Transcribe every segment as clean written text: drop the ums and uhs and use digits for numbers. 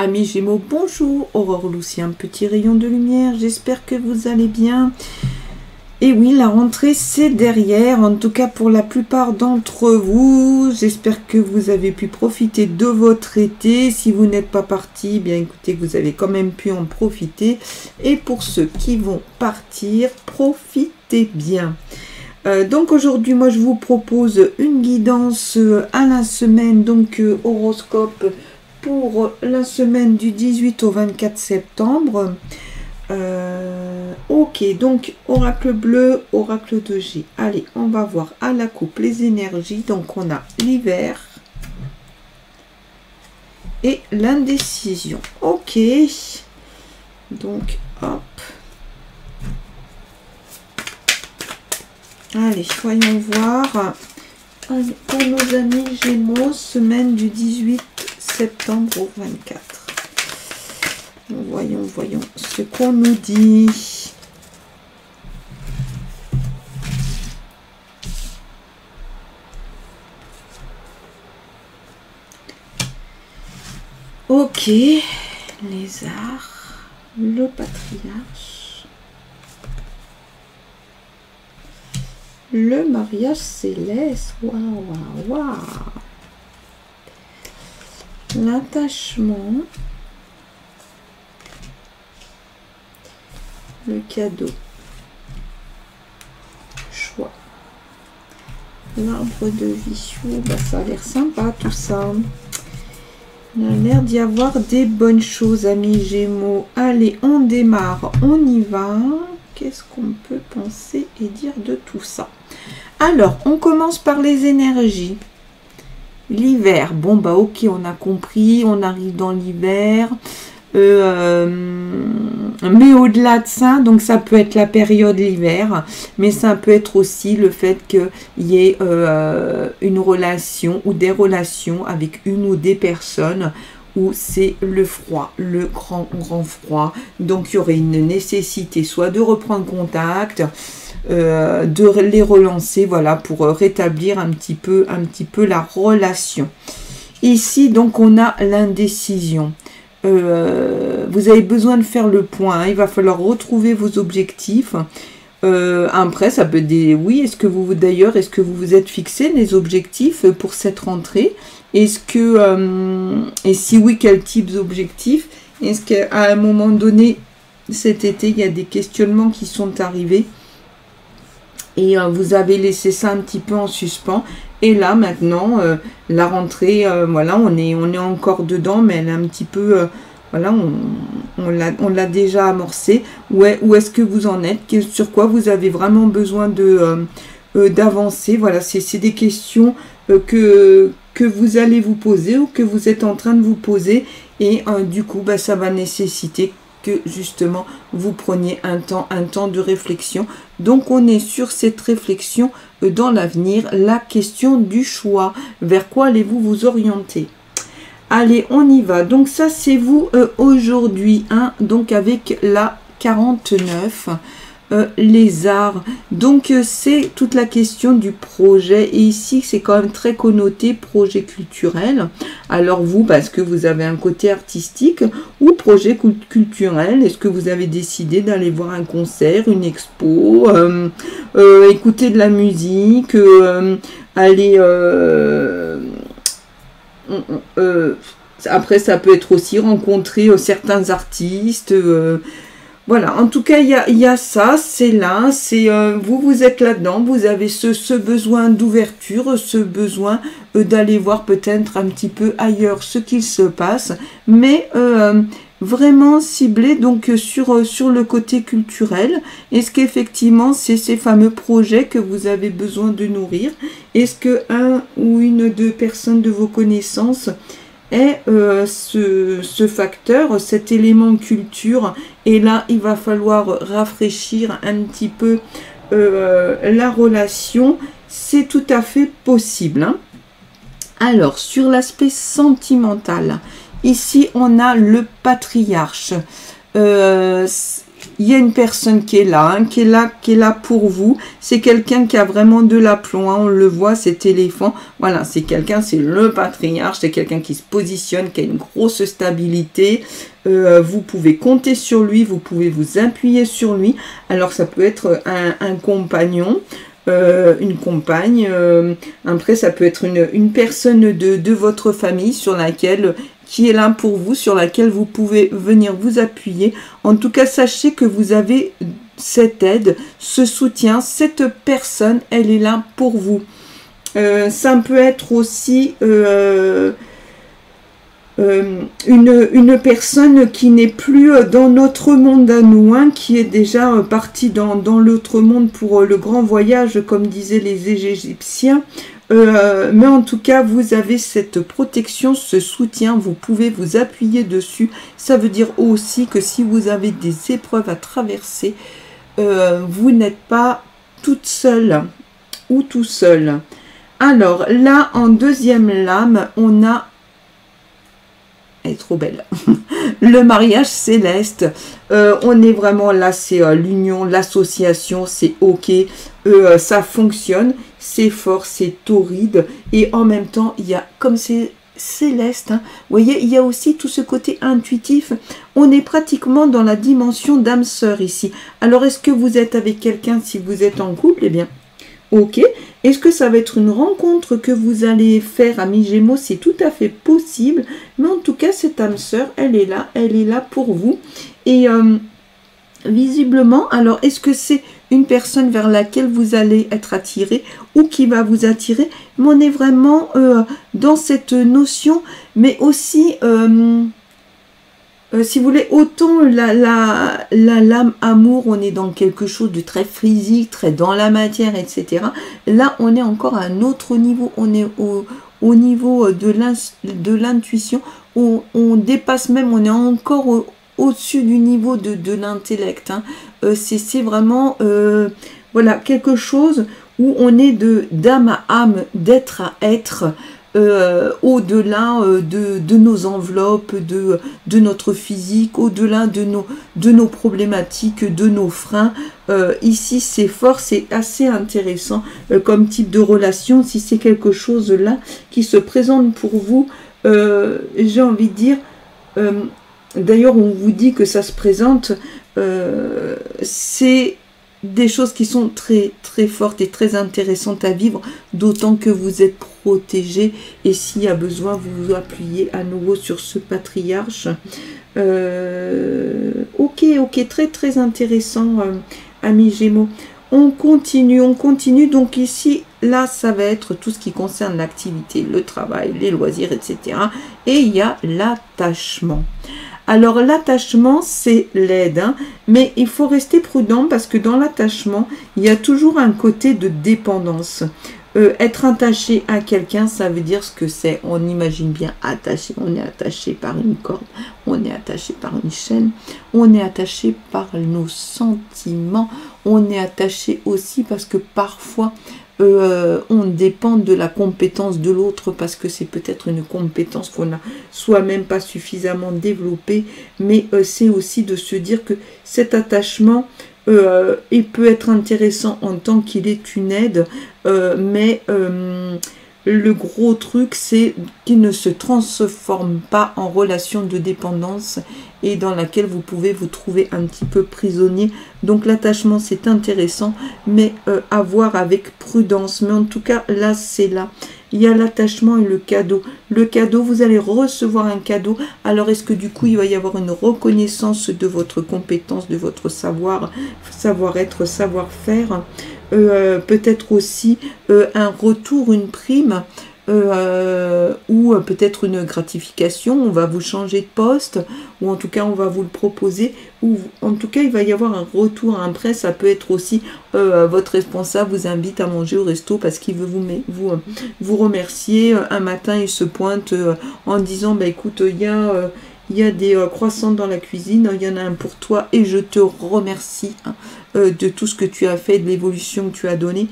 Amis Gémeaux, bonjour, Aurore Lucien, petit rayon de lumière, j'espère que vous allez bien. Et oui, la rentrée c'est derrière, en tout cas pour la plupart d'entre vous. J'espère que vous avez pu profiter de votre été. Si vous n'êtes pas parti, bien écoutez, vous avez quand même pu en profiter. Et pour ceux qui vont partir, profitez bien. Donc aujourd'hui, moi je vous propose une guidance à la semaine, donc horoscope pour la semaine du 18 au 24 septembre. Ok, donc oracle bleu, oracle de G. Allez, on va voir à la coupe les énergies. Donc on a l'hiver et l'indécision. Ok, donc hop. Allez, voyons voir. Allez, pour nos amis Gémeaux, semaine du 18 septembre au 24. Voyons ce qu'on nous dit. Ok, les arts, le patriarche, le mariage céleste, waouh. L'attachement, le cadeau, choix, l'arbre de vie. Bah, ça a l'air sympa tout ça. Il a l'air d'y avoir des bonnes choses, amis Gémeaux. Allez, on démarre, on y va. Qu'est-ce qu'on peut penser et dire de tout ça? Alors, on commence par les énergies. L'hiver, bon bah ok, on a compris, on arrive dans l'hiver. Mais au-delà de ça, donc ça peut être la période l'hiver, mais ça peut être aussi le fait qu'il y ait une relation ou des relations avec une ou des personnes où c'est le froid, le grand froid. Donc il y aurait une nécessité soit de reprendre contact, de les relancer, voilà, pour rétablir un petit peu la relation. Ici donc on a l'indécision. Vous avez besoin de faire le point, hein. Il va falloir retrouver vos objectifs. Après ça peut être oui, est-ce que vous vous êtes fixé des objectifs pour cette rentrée? Est-ce que et si oui, quel type d'objectifs? Est-ce qu'à un moment donné cet été il y a des questionnements qui sont arrivés et vous avez laissé ça un petit peu en suspens? Et là maintenant la rentrée, voilà, on est encore dedans, mais elle est un petit peu voilà, on l'a déjà amorcé. Où est-ce que vous en êtes? Sur quoi vous avez vraiment besoin d'avancer? Voilà, c'est des questions que vous allez vous poser ou que vous êtes en train de vous poser, et du coup bah, ça va nécessiter que justement vous preniez un temps de réflexion. Donc on est sur cette réflexion dans l'avenir, la question du choix, vers quoi allez-vous vous orienter? Allez, on y va. Donc ça c'est vous aujourd'hui, hein, donc avec la 49, les arts. Donc c'est toute la question du projet, et ici c'est quand même très connoté projet culturel. Alors vous, parce que vous avez un côté artistique ou projet culturel, est-ce que vous avez décidé d'aller voir un concert, une expo, écouter de la musique, aller après ça peut être aussi rencontrer certains artistes, voilà, en tout cas, il y a ça, c'est là, c'est vous êtes là-dedans, vous avez ce besoin d'ouverture, ce besoin d'aller voir peut-être un petit peu ailleurs ce qu'il se passe, mais vraiment ciblé donc sur le côté culturel. Est-ce qu'effectivement c'est ces fameux projets que vous avez besoin de nourrir? Est-ce que un ou une de personnes de vos connaissances est ce facteur, cet élément culture? Et là il va falloir rafraîchir un petit peu la relation. C'est tout à fait possible, hein. Alors sur l'aspect sentimental, ici on a le patriarche. il y a une personne qui est là, hein, qui est là pour vous. C'est quelqu'un qui a vraiment de l'aplomb, hein, on le voit, cet éléphant. Voilà, c'est quelqu'un, c'est le patriarche, c'est quelqu'un qui se positionne, qui a une grosse stabilité. Vous pouvez compter sur lui, vous pouvez vous appuyer sur lui. Alors, ça peut être un compagnon, une compagne. Après, ça peut être une personne de votre famille sur laquelle... qui est là pour vous, sur laquelle vous pouvez venir vous appuyer. En tout cas, sachez que vous avez cette aide, ce soutien, cette personne, elle est là pour vous. Ça peut être aussi une personne qui n'est plus dans notre monde à nous, hein, qui est déjà partie dans l'autre monde pour le grand voyage, comme disaient les Égyptiens. Mais en tout cas, vous avez cette protection, ce soutien, vous pouvez vous appuyer dessus. Ça veut dire aussi que si vous avez des épreuves à traverser, vous n'êtes pas toute seule ou tout seul. Alors là, en deuxième lame, on a... Elle est trop belle. Le mariage céleste. On est vraiment là, c'est l'union, l'association, c'est ok. Ça fonctionne, c'est fort, c'est torride. Et en même temps, il y a, comme c'est céleste, hein, vous voyez, il y a aussi tout ce côté intuitif. On est pratiquement dans la dimension d'âme sœur ici. Alors, est-ce que vous êtes avec quelqu'un si vous êtes en couple? Eh bien, ok. Est-ce que ça va être une rencontre que vous allez faire, amis Gémeaux? C'est tout à fait possible. Mais en tout cas, cette âme sœur, elle est là pour vous. Et visiblement, alors, est-ce que c'est une personne vers laquelle vous allez être attiré ou qui va vous attirer? Mais on est vraiment dans cette notion, mais aussi... si vous voulez, autant l'âme amour, on est dans quelque chose de très physique, très dans la matière, etc. Là, on est encore à un autre niveau. On est au niveau de l'intuition. On dépasse même, on est encore au-dessus du niveau de l'intellect. Hein. C'est vraiment voilà, quelque chose où on est d'âme à âme, d'être à être. Au-delà de nos enveloppes, de notre physique, au-delà de nos problématiques, de nos freins. Ici, c'est fort, c'est assez intéressant comme type de relation. Si c'est quelque chose là qui se présente pour vous, j'ai envie de dire, d'ailleurs, on vous dit que ça se présente, c'est... des choses qui sont très très fortes et très intéressantes à vivre, d'autant que vous êtes protégé, et s'il y a besoin, vous vous appuyez à nouveau sur ce patriarche. Ok, très très intéressant, amis Gémeaux. On continue, donc ici, là, ça va être tout ce qui concerne l'activité, le travail, les loisirs, etc. Et il y a l'attachement. Alors, l'attachement, c'est l'aide, hein, mais il faut rester prudent parce que dans l'attachement, il y a toujours un côté de dépendance. Être attaché à quelqu'un, ça veut dire ce que c'est. On imagine bien attaché. On est attaché par une corde, on est attaché par une chaîne, on est attaché par nos sentiments, on est attaché aussi parce que parfois, on dépend de la compétence de l'autre parce que c'est peut-être une compétence qu'on n'a soi-même pas suffisamment développée, mais c'est aussi de se dire que cet attachement il peut être intéressant en tant qu'il est une aide, mais le gros truc c'est qu'il ne se transforme pas en relation de dépendance et dans laquelle vous pouvez vous trouver un petit peu prisonnier. Donc l'attachement c'est intéressant, mais à voir avec prudence. Mais en tout cas là c'est là. Il y a l'attachement et le cadeau. Le cadeau, vous allez recevoir un cadeau. Alors, est-ce que du coup, il va y avoir une reconnaissance de votre compétence, de votre savoir-être, savoir-faire, peut-être aussi un retour, une prime, ou peut-être une gratification, on va vous changer de poste, ou en tout cas on va vous le proposer, ou en tout cas il va y avoir un retour, un prêt. Ça peut être aussi votre responsable vous invite à manger au resto parce qu'il veut vous remercier. Un matin il se pointe en disant bah écoute, il y a des croissants dans la cuisine, il y en a un pour toi et je te remercie de tout ce que tu as fait, de l'évolution que tu as donnée.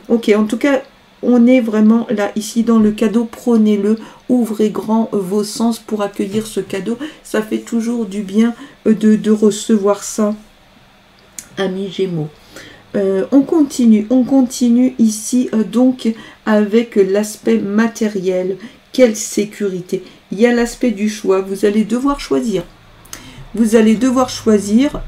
Ok, en tout cas, on est vraiment là, ici dans le cadeau, prenez-le, ouvrez grand vos sens pour accueillir ce cadeau. Ça fait toujours du bien de recevoir ça, amis Gémeaux. On continue ici donc avec l'aspect matériel. Quelle sécurité! Il y a l'aspect du choix, vous allez devoir choisir. Vous allez devoir choisir,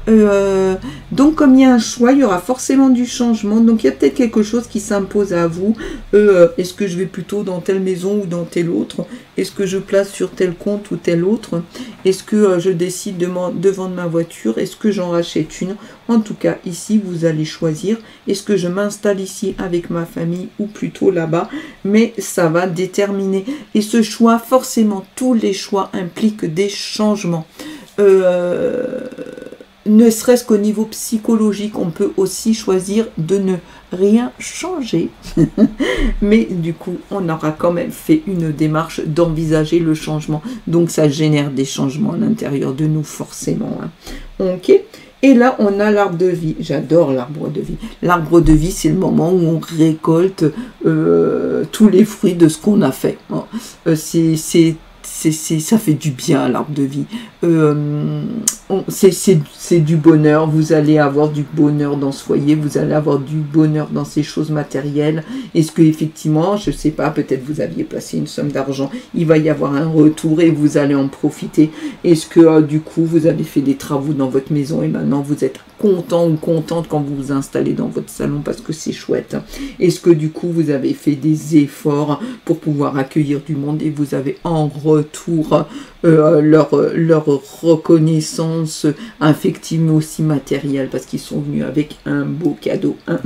donc comme il y a un choix, il y aura forcément du changement, donc il y a peut-être quelque chose qui s'impose à vous. Est-ce que je vais plutôt dans telle maison ou dans telle autre? Est-ce que je place sur tel compte ou tel autre? Est-ce que je décide de vendre ma voiture? Est-ce que j'en rachète une? En tout cas, ici, vous allez choisir. Est-ce que je m'installe ici avec ma famille ou plutôt là-bas? Mais ça va déterminer. Et ce choix, forcément, tous les choix impliquent des changements. Ne serait-ce qu'au niveau psychologique, on peut aussi choisir de ne rien changer. Mais du coup, on aura quand même fait une démarche d'envisager le changement. Donc ça génère des changements à l'intérieur de nous, forcément. Hein. Ok. Et là, on a l'arbre de vie. J'adore l'arbre de vie. L'arbre de vie, c'est le moment où on récolte tous les fruits de ce qu'on a fait. Hein. Ça fait du bien, l'arbre de vie. C'est du bonheur. Vous allez avoir du bonheur dans ce foyer. Vous allez avoir du bonheur dans ces choses matérielles. Est-ce que effectivement, je ne sais pas, peut-être vous aviez placé une somme d'argent. Il va y avoir un retour et vous allez en profiter. Est-ce que du coup, vous avez fait des travaux dans votre maison et maintenant vous êtes content ou contente quand vous vous installez dans votre salon parce que c'est chouette. Est-ce que du coup, vous avez fait des efforts pour pouvoir accueillir du monde et vous avez en retour leur reconnaissance affective mais aussi matérielle parce qu'ils sont venus avec un beau cadeau. Hein.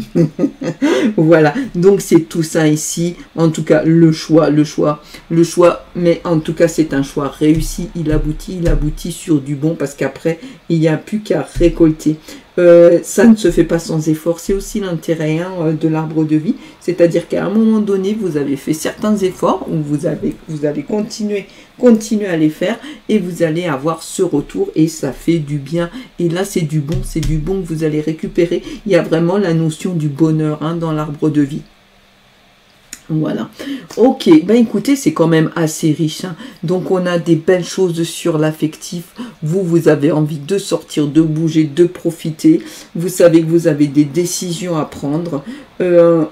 Voilà, donc c'est tout ça ici. En tout cas, le choix, mais en tout cas, c'est un choix réussi. Il aboutit sur du bon parce qu'après, il n'y a plus qu'à récolter. Ça ne se fait pas sans effort, c'est aussi l'intérêt de l'arbre de vie, c'est-à-dire qu'à un moment donné, vous avez fait certains efforts, ou vous allez continuer à les faire, et vous allez avoir ce retour, et ça fait du bien, et là c'est du bon que vous allez récupérer. Il y a vraiment la notion du bonheur dans l'arbre de vie. Voilà. Ok, ben écoutez, c'est quand même assez riche. Hein. Donc on a des belles choses sur l'affectif. Vous avez envie de sortir, de bouger, de profiter. Vous savez que vous avez des décisions à prendre.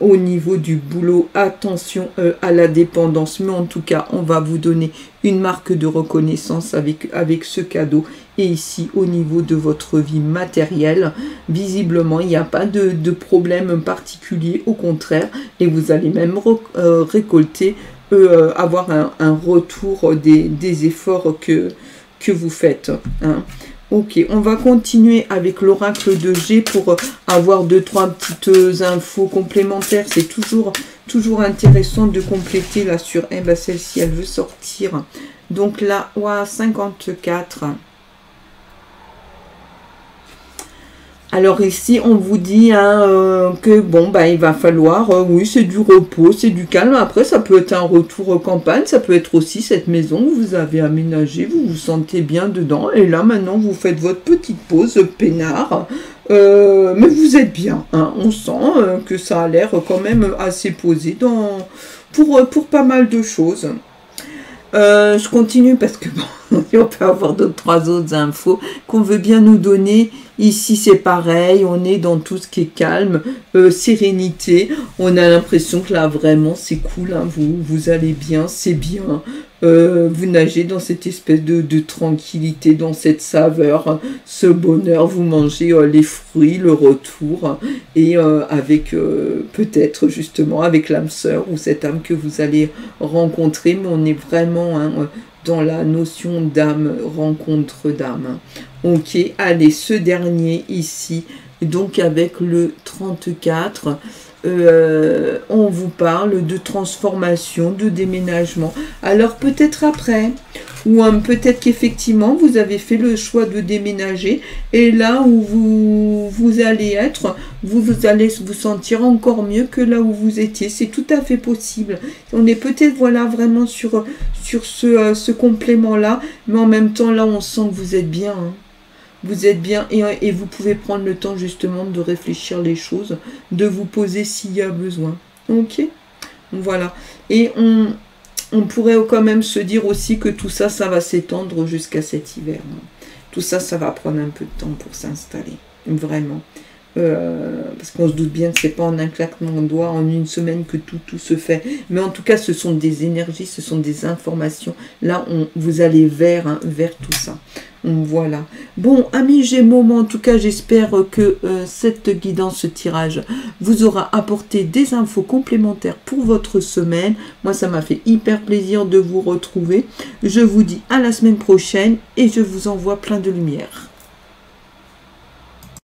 Au niveau du boulot, attention à la dépendance. Mais en tout cas, on va vous donner une marque de reconnaissance avec ce cadeau. Et ici, au niveau de votre vie matérielle, visiblement, il n'y a pas de problème particulier. Au contraire, et vous allez même récolter, avoir un retour des efforts que vous faites. Hein. Ok, on va continuer avec l'oracle de G pour avoir 2-3 petites infos complémentaires. C'est toujours intéressant de compléter là sur celle-ci, elle veut sortir. Donc là, 54. Alors ici, on vous dit que bon, il va falloir, oui, c'est du repos, c'est du calme. Après, ça peut être un retour campagne, ça peut être aussi cette maison que vous avez aménagée, vous vous sentez bien dedans. Et là, maintenant, vous faites votre petite pause peinard. Mais vous êtes bien, hein. On sent que ça a l'air quand même assez posé pour pas mal de choses. Je continue parce que bon, on peut avoir 2-3 autres infos qu'on veut bien nous donner. Ici, c'est pareil, on est dans tout ce qui est calme, sérénité. On a l'impression que là, vraiment, c'est cool. Hein, vous allez bien, c'est bien. Vous nagez dans cette espèce de tranquillité, dans cette saveur, ce bonheur. Vous mangez les fruits, le retour, et avec peut-être justement avec l'âme sœur ou cette âme que vous allez rencontrer. Mais on est vraiment dans la notion d'âme, rencontre d'âme. Ok, allez, ce dernier ici, donc avec le 34, on vous parle de transformation, de déménagement. Alors peut-être après, ou peut-être qu'effectivement vous avez fait le choix de déménager, et là où vous allez être, vous allez vous sentir encore mieux que là où vous étiez. C'est tout à fait possible. On est peut-être voilà vraiment sur ce complément-là, mais en même temps là on sent que vous êtes bien. Hein. Vous êtes bien et vous pouvez prendre le temps justement de réfléchir les choses, de vous poser s'il y a besoin. Ok. Voilà. Et on pourrait quand même se dire aussi que tout ça, ça va s'étendre jusqu'à cet hiver. Tout ça, ça va prendre un peu de temps pour s'installer. Vraiment. Parce qu'on se doute bien que c'est pas en un claquement de doigts, en une semaine que tout se fait. Mais en tout cas, ce sont des énergies, ce sont des informations. Là, vous allez vers tout ça. Voilà. Bon, amis Gémeaux, moi en tout cas, j'espère que cette guidance, ce tirage, vous aura apporté des infos complémentaires pour votre semaine. Moi, ça m'a fait hyper plaisir de vous retrouver. Je vous dis à la semaine prochaine et je vous envoie plein de lumière.